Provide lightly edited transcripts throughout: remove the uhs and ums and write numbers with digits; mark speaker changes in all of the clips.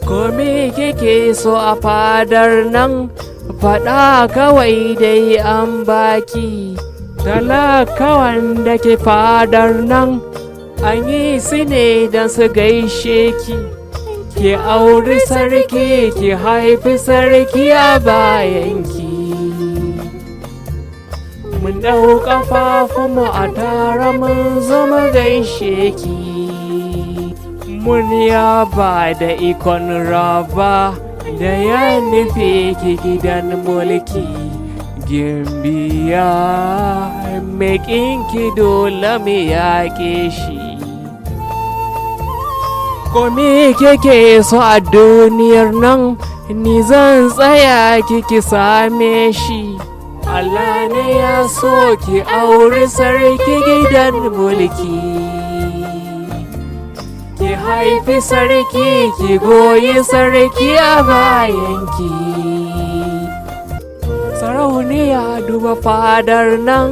Speaker 1: Kome kike so a fadar nan, faɗa kawai dai an baki. Talakawan da ke fadar nan, an yi su ne don su gaishe ki. Ki auri sarki, ki haifi sarki a bayanki. Mun ɗau ƙafafunmu a tara mun zama gaishe ki. Mun yaba da ikon raba da ya nufi ki gidan mulki. Gimbiar mai ƙinki dole mu yaƙe shi. Kome kike so a duniyar nan, ni zan tsaya kiki same shi. Allah ne ya so ki auri sarki gidan mulki. Ki haifi sarki, ki goyi sarki a bayanki. Sarauniya duba fadar nan,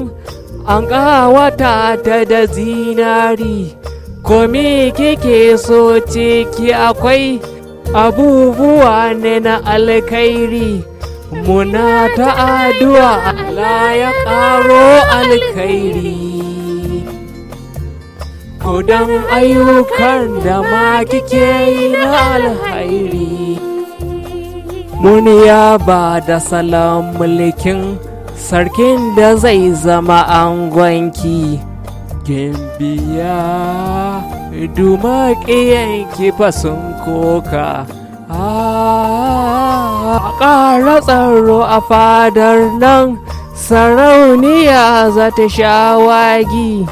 Speaker 1: an ƙawata ta da zinari. Kome kike so ciki akwai abubuwa ne na alkhairi. Muna ta addu'a Allah ya ƙaro alkhairi. Kodan ayyukan da ma kike yi na alkhairi. Mun yaba da salon mulkin sarkin da zai zama angonki. Gimbiar duma ƙiyanki fa sun koka. A ƙara tsaro a fadar nan, sarauniya za ta shawagi.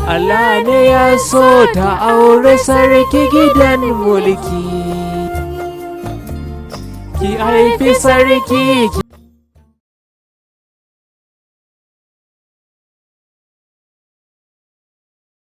Speaker 1: Allah ne ya so ta aure sarki gidan mulki. Ki haifi sarki,